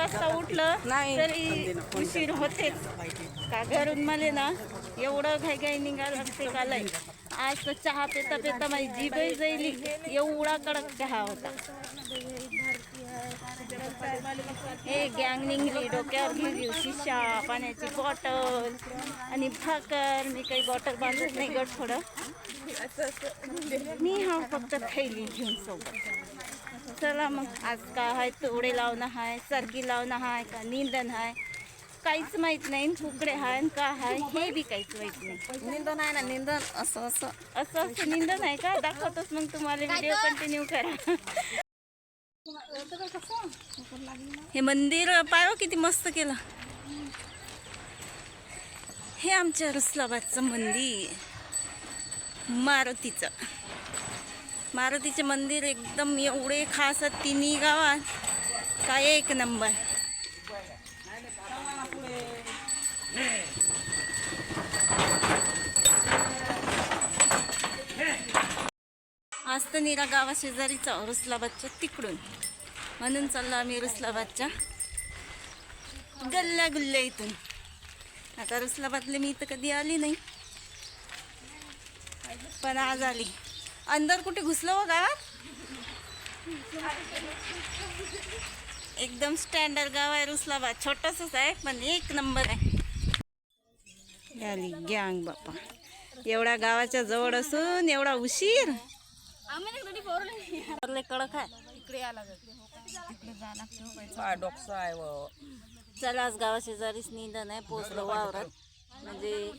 वाजता उठलं तरी उशीर होतेच. का घरून मला ना एवढं घाई निघालं ते कालय. आज तर चहा पेता पेता माझी जीभही जाईली, एवढा कडक चहा होता. हे गँग निघली, डोक्यावर घेऊन शिशा, पाण्याची बॉटल आणि भाकर. मी काही बॉटल बांधत नाही गट थोडं, मी हा फक्त थैली घेऊन सोबत. चला मग आज का आहे, तोडे लावणं आहे, सरकी लावणं आहे का निंदन आहे काहीच माहित नाही. कुकडे आहे का आहे हे बी काहीच माहित नाही. निंदन आहे ना, निंदन असं असं असं असं निंदन आहे का? दाखवतोच मग तुम्हाला, व्हिडिओ कंटिन्यू करा. हे मंदिर पायो किती मस्त केलं. हे आमच्या रुसलाबादचं मंदिर, मारुतीचे मंदिर एकदम एवढे खास आहेत तिन्ही गावात, काय एक नंबर. आज तर निरा गावा शेजारीचा रुसलाबादच्या तिकडून, म्हणून चाललो आम्ही रुसलाबादच्या गल्ल्या गुल्ल्या इथून. आता रुसलाबादले मी इथं कधी आली नाही, पण आज आली. अंदर कुठे घुसलो हो गावात? एकदम स्टँडर्ड गाव आहे रुसलाबाद. छोटंसंच आहे पण एक नंबर आहे. आली गँग बापा, एवढ्या गावाच्या जवळ असून एवढा उशीर. कडक आहे इकडे यायला डॉक्टर आहे. चला आज गावा शेजारीच निंदन आहे. पोचलो वावरात, म्हणजे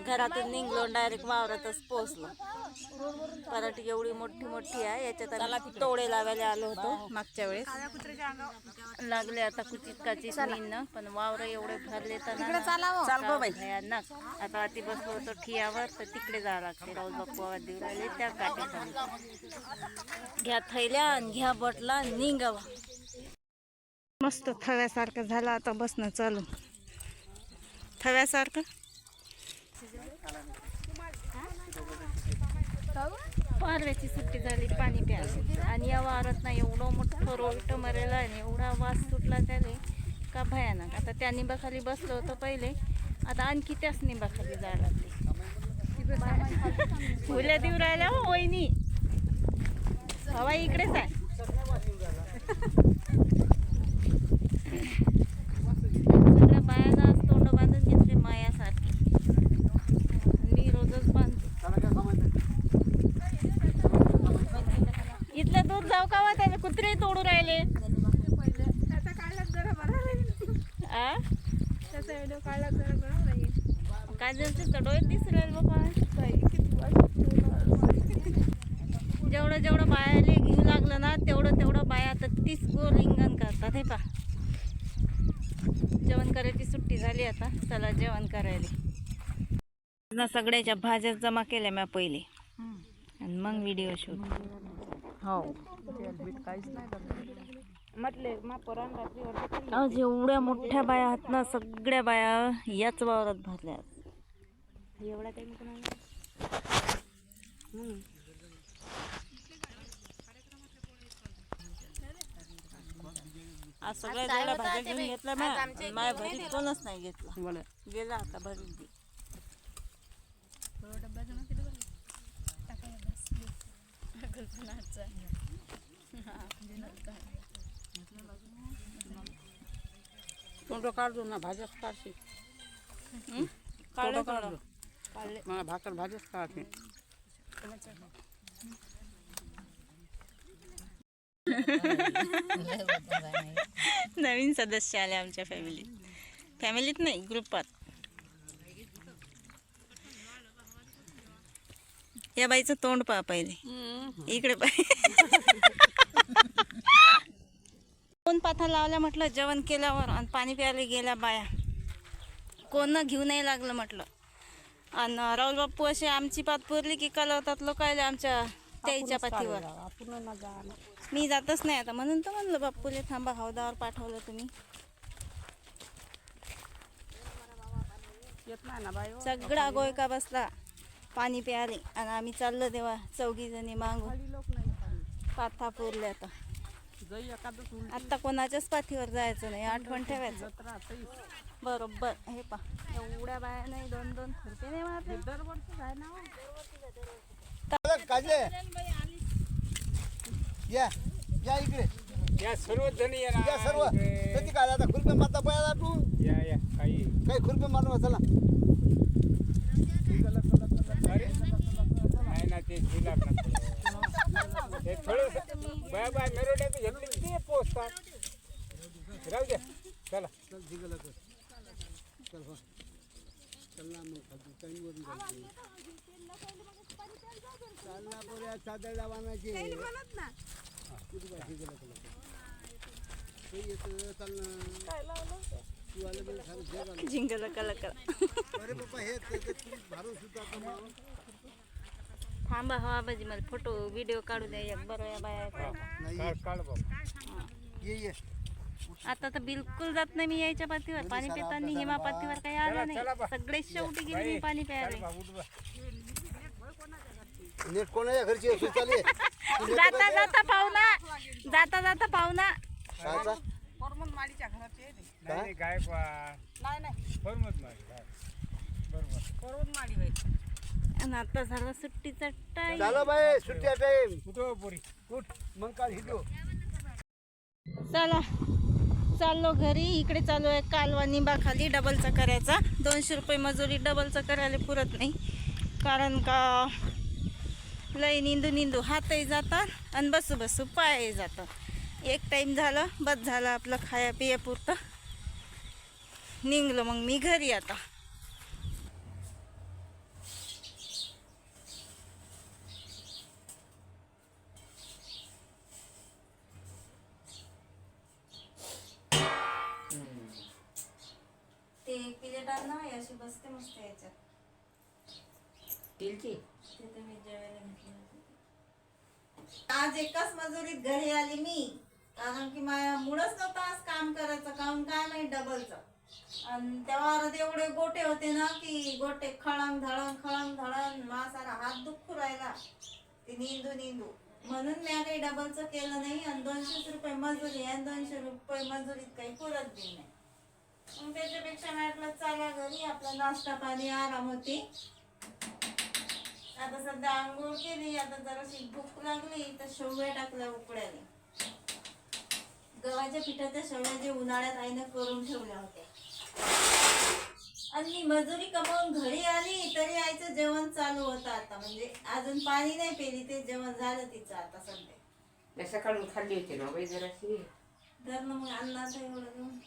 घरातून निघलो डायरेक्ट वावरातच पोचलो. पराठी एवढी मोठी मोठी आहे, याच्यात आम्ही तोडे लावायला आलो होतो मागच्या वेळेस. लागले आता कुचित काचित निंदन, पण वावर एवढे भरले तर भयानक. आता ती बसलो होतो ठियावर, तर तिकडे जावं लागते. राहुल बाप्पू आवाज देऊ राहिले त्या काठी. घ्या थैल्या आणि घ्या बटला, निघावा. मस्त थव्यासारखं झालं. आता बसणं चालू थव्यासारखं. पारव्याची सुट्टी झाली पाणी प्यायला, आणि या वारात ना एवढं मोठं रोलट मरेला आणि एवढा वास सुटला त्याने का भयानक. आता त्या निंबाखाली बसलो होतो पहिले, आता आणखी त्याच निंबाखाली जायला लागते. फुल्या देऊ राहिल्या हो वहिनी, हवा इकडेच आहे. सगळ्या बायानं आज तोंड बांधून घेतले मायासारखे. मी रोजच बांधतो. इथलं दूध जाऊ का वा? त्याने कुत्रे तोडू राहिले. काय जर डोळे दिसू राहिले बाबा. जेवढं जेवढं बायाले घेऊ लागलं ना, तेवढं तेवढं बाया आता 30 गोर रिंगण करतात. हे पा, जेवण करायची सुट्टी झाली. आता चला जेवण करायला. ना सगळ्याच्या भाज्या जमा केल्या मी पहिले, आणि मग व्हिडिओ शूट. हो आज एवढ्या मोठ्या बाया आहेत ना, सगळ्या बाया याच वावरात भरल्या. एवढा काही आज सगळ्या जेवढ्या भाज्या घेऊन घेतल्या माझ्या भरीत कोणच नाही घेतला. गेला आता भरीत. फोटो काढतो ना, भाज्याच काढते. मला भाकर भाज्याच काढते. नवीन सदस्य आले आमच्या फॅमिलीत नाही, ग्रुपात. या बाईचं तोंड पहा पहिले, इकडे पाय. दोन पाथा लावल्या म्हटलं जेवण केल्यावर, आणि पाणी प्यायला गेल्या बाया. कोण घेऊ नाही लागलं म्हटलं. आणि राहुल बाप्पू असे आमची पात पुरली की कलवतात लोकायला आमच्या त्याच्या पाठीवर. मी जातच नाही आता, म्हणून तर म्हणलं बाप्पूले थांबा, हौदावर पाठवलं तुम्ही. सगळा गोयका बसला पाणी प्यायले, आणि आम्ही चाललो तेव्हा 4 जणी मागून. पाथा पुरले आता. जई एखादं उलटी आता कोणाच्याच पाठीवर जायचं नाही, आठवण ठेवायचं. 17-28 बरोबर. हे पा एवढ्या बाया नाही, 2-2 खुरपे नाही मारले. दरवर्षी आहे ना हो. काजले या या इकडे या सर्व जण या सर्व कधी काय आता खुरपे मारता पाहिजे तू या या काही काही खुरपे मारून चला अरे नाही ना ते झिला ते थोडं बाय बाय मेरोड्याचं घेतले ते पोचतात राहू द्या चला चादर लावायची जिंगल कलकल. अरे बाबा हे भारून सुद्धा थांबा हो आबाजी, मला फोटो व्हिडिओ काढू द्या एक. बरं या बाया आहेत. काढ काढ बाबा ये आता तर बिलकुल जात नाही मी यायच्या पातीवर. पाणी पिताना हिमा पातीवर काही आलं चला बा. नाही. सगळे शेवटी गेली मी पाणी प्यायला. उठ बा. नेट कोणाच्या घरची असू चाले जाता जाता पाहुणा, जाता जाता पाहुणा. कायचा फॉर्मल माडीच्या घराचे आहे ते. नाही नाही, गायकवाड नाही नाही फॉर्मच नाही बरोबर फॉर्मल माडी होय. आणि आता झालं सुट्टीचा टाइम. झालं बाई सुट्ट्या टाइम कुठं पोरी उठ मग काल हिडो चला चाललो घरी. इकडे चालू आहे कालवा निंबाखाली डबलचा करायचा. 200 रुपये मजुरी डबलचा करायला पुरत नाही, कारण का लय निंदू हातही जातात आणि बसू पायही जातात. एक टाईम झालं बस झालं आपलं खाया पियापुरतं. निघलो मग मी घरी आता. ते प्लेट आणा अशी बसते मस्त याच्यात. स्टीलची तिथे मी जेवायला घेतली होती. आज एकाच मजुरीत घरी आली मी, कारण की माझ्या मुळच नव्हतं आज काम करायचं. काम काय नाही डबलचं. आणि तेव्हा एवढे गोटे होते ना की गोटे खळंग धळंग मा सारा हात दुखू राहिला ते निंदू. म्हणून मी काही डबलचं केलं नाही. आणि 200 रुपये मजुरी आणि 200 रुपये मजुरीत काही पुरत बी नाही. मग त्याच्यापेक्षा म्हटलं चला घरी, आपला नाश्ता पाणी आराम होती. आता सध्या आंघोळ केली, आता जराशी भूक लागली तर शेवया टाकल्या उकड्याने. गव्हाच्या पिठाच्या शेवया जे उन्हाळ्यात आईनं करून ठेवल्या होत्या. आणि मी मजुरी कमावून घरी आली तरी आईचं जेवण चालू होतं आता. म्हणजे अजून पाणी नाही पेली, ते जेवण झालं तिचं आता सध्या. सकाळून खाल्ली होती ना बाई जराशी. तर मग अन्नाचं एवढं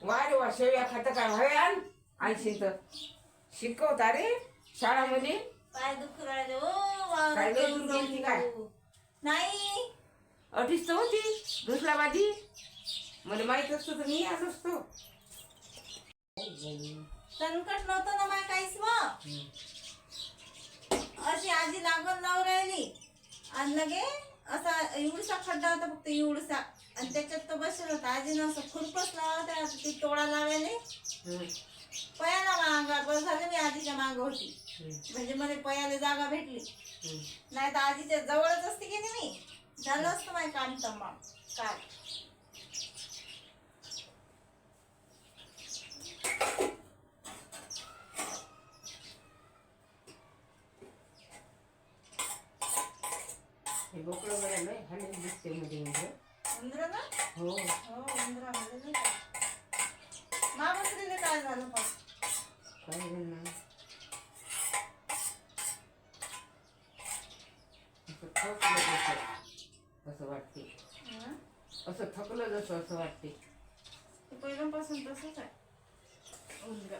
वारे वा शेवया खातं काय हवे आण आणशील तर शिकवता रे शाळामध्ये. पाय दुखू राहिले ओ काय लय दूर गेलती काय? वावर. नाही अडीच तर होती दुसलाबादी. मला माहित असतं तर मी आलो असतो. संकट नव्हतं ना मला काहीच. मग अशी आजी लागून लावून राहिली आणि लगे असा एवढसा खड्डा होता, फक्त एवढसा. आणि त्याच्यात तो बसेल होता. आजीनं असं खुरपच लावला ती तोडा लावायला. पयाला मागा बस झालं मी आजीच्या माग होती. म्हणजे मला पयाला जागा भेटली. नाही तर आजीच्या जवळच असते की नाही मी, झालं असतं माझं काम तमाम काय. हे बोकडं बरं नाही हाणे दिसते मध्ये म्हणजे. उंदरं ना? हो हो उंदरा मध्ये नाही का? महामंत्रीने काय झालं पण? काय नाही असं थकलं जसं असं वाटते. हं? असं थकलं जसं असं वाटते. ते पहिल्यापासून तसंच आहे उंदरा.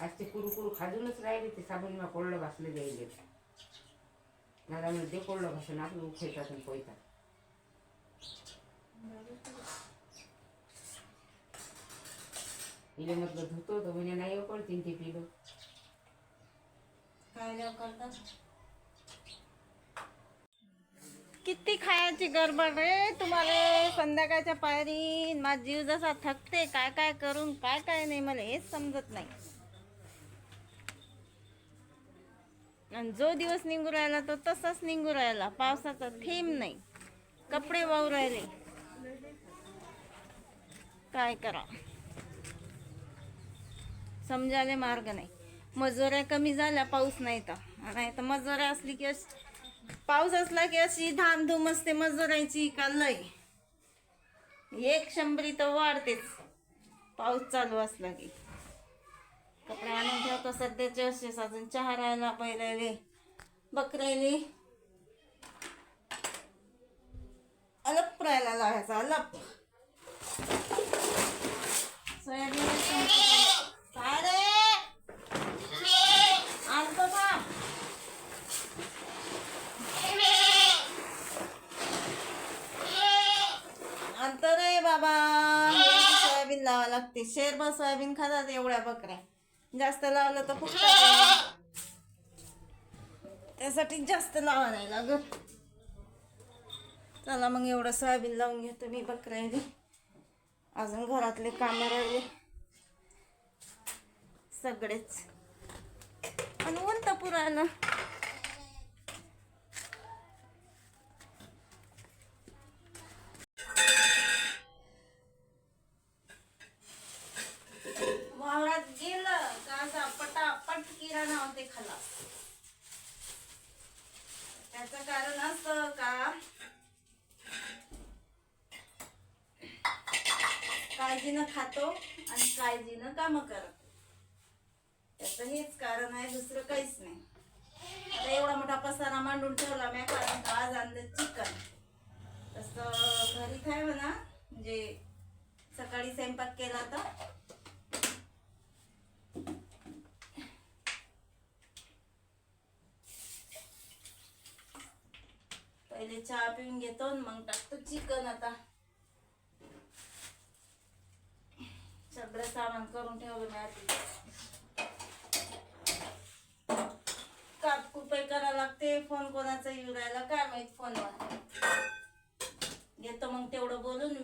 आज ते कुरू खाजूनच राहिले. ते साबण कोरडं घासले जाईल. नादामध्ये ते कोरडं घासून आपलं उखायतात आणि पोयतात. इले म्हटलं धुतो तो म्हणजे नाही पडतील ते पिलं. काय देव करतात. किती खायची गडबड रे तुम्हाला संध्याकाळच्या पायरी. माझा जीव जसा थकते काय काय करून काय काय नाही, मला हेच समजत नाही. आणि जो दिवस निघू राहिला तो तसाच निघू राहिला, पावसाचा थेंब नाही, कपडे वाहू राहिले. काय करा, समजायला मार्ग नाही. मजुऱ्या कमी झाल्या पाऊस नाही तर मजुऱ्या असली की पाऊस असला की अशी धामधूम असते मजुरायची का लय. 100 तर वाढतेच पाऊस चालू असला की. कपडे आणून ठेवतो सध्याचे असेच, अजून चहा राहायला पहिल्याले बकऱ्याले अलप राहायला लावायचा अलप. सोयाबीन काय रे आणतो का आणतो रे बाबा. सोयाबीन लावा लागते, शेरभर सोयाबीन खातात एवढ्या बकऱ्या. जास्त लावलं तर फुकतात, त्यासाठी जास्त लावा नाही लागत. चला मग एवढं सोयाबीन लावून घेतो मी बकऱ्याने. अजून घरातले काम राहिले सगळेच, आणि ऊन तर पुरायला. वावरात गेलं का असा पटापट किराणा होते खलास. त्याचं कारण असं का काळजीनं खातो आणि काळजीनं काम करत. त्याचं हेच कारण आहे, दुसरं काहीच नाही. आता एवढा मोठा पसारा मांडून ठेवला मी, कारण का आज आणलं चिकन. तसं घरी काय म्हणा, म्हणजे सकाळी स्वयंपाक केला तर पहिले चहा पिऊन घेतो मग टाकतो चिकन. आता सगळं सामान करून ठेवलं मी आधी. कापकुपे करायला लागते. फोन कोणाचा येऊ राहिला काय माहित फोनवर. घेतो मग तेवढं बोलून